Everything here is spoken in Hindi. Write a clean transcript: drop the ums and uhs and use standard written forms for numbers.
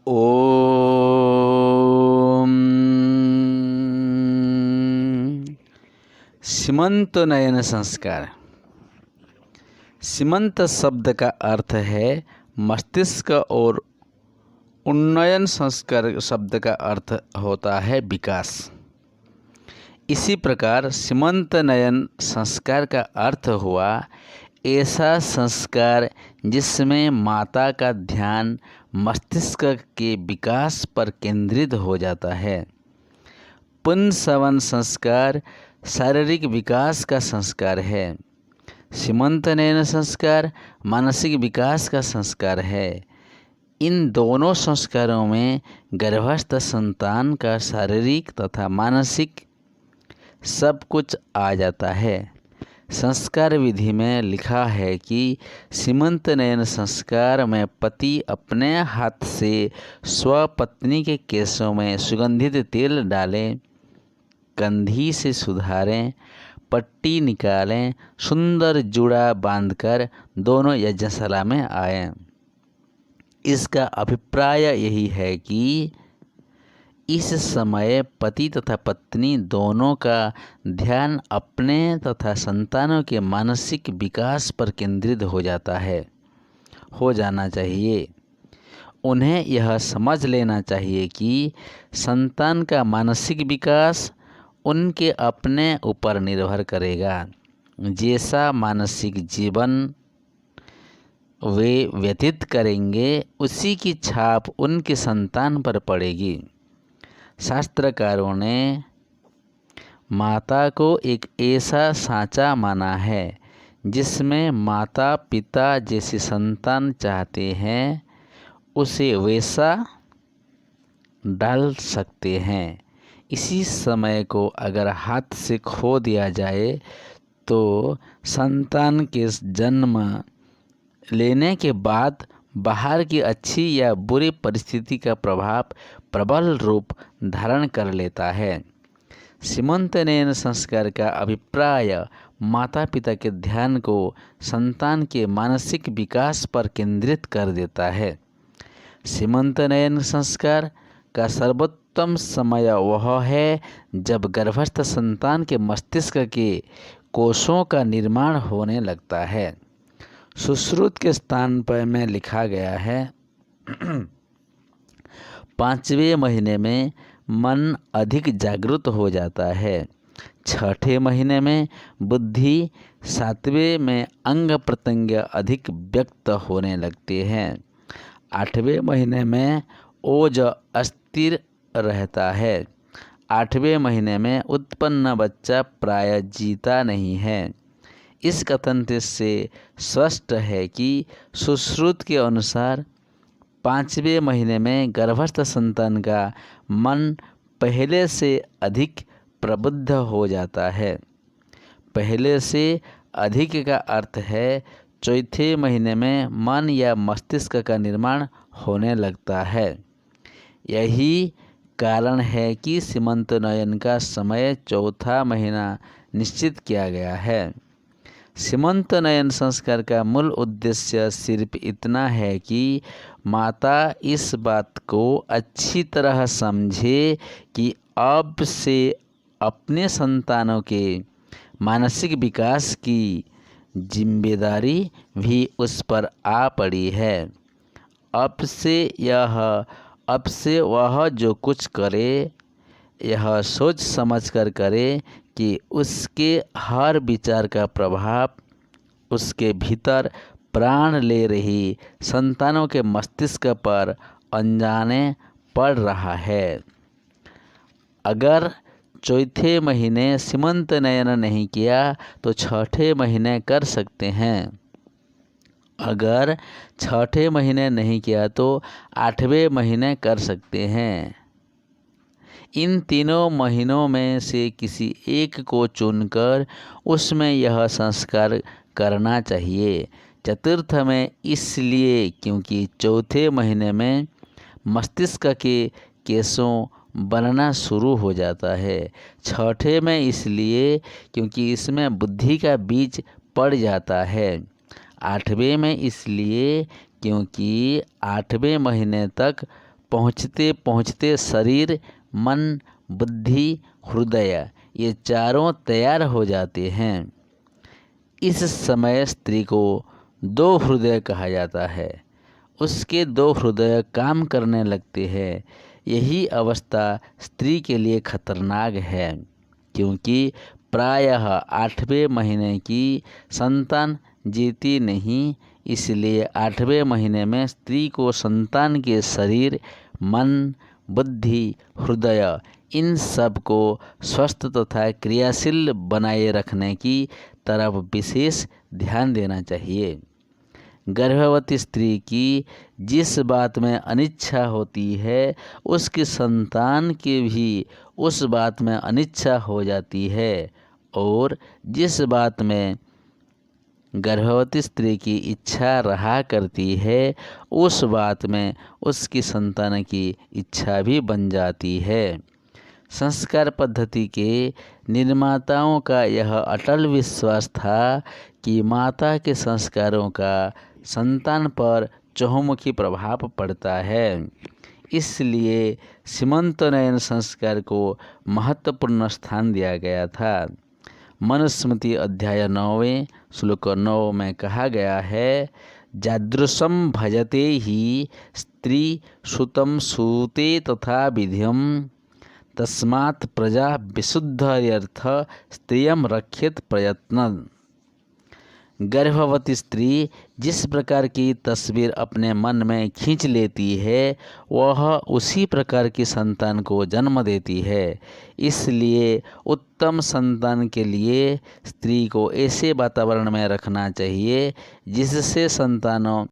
ओम सीमंत नयन संस्कार। सीमंत शब्द का अर्थ है मस्तिष्क और उन्नयन संस्कार शब्द का अर्थ होता है विकास। इसी प्रकार सीमंत नयन संस्कार का अर्थ हुआ ऐसा संस्कार जिसमें माता का ध्यान मस्तिष्क के विकास पर केंद्रित हो जाता है। पुंसवन संस्कार शारीरिक विकास का संस्कार है। सीमंत नयन संस्कार मानसिक विकास का संस्कार है। इन दोनों संस्कारों में गर्भस्थ संतान का शारीरिक तथा मानसिक सब कुछ आ जाता है। संस्कार विधि में लिखा है कि सीमंत नयन संस्कार में पति अपने हाथ से स्वपत्नी के केशों में सुगंधित तेल डालें, कंधी से सुधारें, पट्टी निकालें, सुंदर जूड़ा बांधकर दोनों यज्ञशाला में आएं। इसका अभिप्राय यही है कि इस समय पति तथा पत्नी दोनों का ध्यान अपने तथा संतानों के मानसिक विकास पर केंद्रित हो जाना चाहिए। उन्हें यह समझ लेना चाहिए कि संतान का मानसिक विकास उनके अपने ऊपर निर्भर करेगा। जैसा मानसिक जीवन वे व्यतीत करेंगे उसी की छाप उनके संतान पर पड़ेगी। शास्त्रकारों ने माता को एक ऐसा सांचा माना है जिसमें माता पिता जैसे संतान चाहते हैं उसे वैसा डाल सकते हैं। इसी समय को अगर हाथ से खो दिया जाए तो संतान के जन्म लेने के बाद बाहर की अच्छी या बुरी परिस्थिति का प्रभाव प्रबल रूप धारण कर लेता है। सीमंत नयन संस्कार का अभिप्राय माता पिता के ध्यान को संतान के मानसिक विकास पर केंद्रित कर देता है। सीमंत नयन संस्कार का सर्वोत्तम समय वह है जब गर्भस्थ संतान के मस्तिष्क के कोषों का निर्माण होने लगता है। सुश्रुत के स्थान पर में लिखा गया है 5वें महीने में मन अधिक जागृत हो जाता है। 6ठे महीने में बुद्धि, 7वें में अंग प्रत्यंग अधिक व्यक्त होने लगते हैं। 8वें महीने में ओज अस्थिर रहता है। 8वें महीने में उत्पन्न बच्चा प्राय जीता नहीं है। इस कथन से स्पष्ट है कि सुश्रुत के अनुसार 5वें महीने में गर्भस्थ संतान का मन पहले से अधिक प्रबुद्ध हो जाता है। पहले से अधिक का अर्थ है 4थे महीने में मन या मस्तिष्क का निर्माण होने लगता है। यही कारण है कि सीमंत नयन का समय 4था महीना निश्चित किया गया है। सीमंत नयन संस्कार का मूल उद्देश्य सिर्फ इतना है कि माता इस बात को अच्छी तरह समझे कि अब से अपने संतानों के मानसिक विकास की जिम्मेदारी भी उस पर आ पड़ी है। अब से वह जो कुछ करे यह सोच समझकर करे कि उसके हर विचार का प्रभाव उसके भीतर प्राण ले रही संतानों के मस्तिष्क पर अनजाने पड़ रहा है। अगर 4थे महीने सीमंत नयन नहीं किया तो 6ठे महीने कर सकते हैं। अगर 6ठे महीने नहीं किया तो 8वें महीने कर सकते हैं। इन तीनों महीनों में से किसी एक को चुनकर उसमें यह संस्कार करना चाहिए। चतुर्थ में इसलिए क्योंकि 4थे महीने में मस्तिष्क के केशों बनना शुरू हो जाता है। 6ठे में इसलिए क्योंकि इसमें बुद्धि का बीज पड़ जाता है। 8वें में इसलिए क्योंकि 8वें महीने तक पहुँचते पहुँचते शरीर, मन, बुद्धि, हृदय ये चारों तैयार हो जाते हैं। इस समय स्त्री को दो हृदय कहा जाता है। उसके दो हृदय काम करने लगते हैं। यही अवस्था स्त्री के लिए खतरनाक है, क्योंकि प्रायः 8वें महीने की संतान जीती नहीं। इसलिए 8वें महीने में स्त्री को संतान के शरीर, मन, बुद्धि, हृदय इन सब को स्वस्थ तथा क्रियाशील बनाए रखने की तरफ विशेष ध्यान देना चाहिए। गर्भवती स्त्री की जिस बात में अनिच्छा होती है, उसकी संतान की भी उस बात में अनिच्छा हो जाती है, और जिस बात में गर्भवती स्त्री की इच्छा रहा करती है, उस बात में उसकी संतान की इच्छा भी बन जाती है। संस्कार पद्धति के निर्माताओं का यह अटल विश्वास था कि माता के संस्कारों का संतान पर चहुमुखी प्रभाव पड़ता है। इसलिए सीमंतोन्नयन संस्कार को महत्वपूर्ण स्थान दिया गया था। मनुस्मृति अध्याय 9 श्लोक 9 में कहा गया है, जादृशं भजते ही स्त्री सुतं सूते तथा विधियम तस्मात् प्रजा विशुद्धयर्थ स्त्रियं रक्षेत प्रयत्न। गर्भवती स्त्री जिस प्रकार की तस्वीर अपने मन में खींच लेती है, वह उसी प्रकार की संतान को जन्म देती है। इसलिए उत्तम संतान के लिए स्त्री को ऐसे वातावरण में रखना चाहिए जिससे संतानों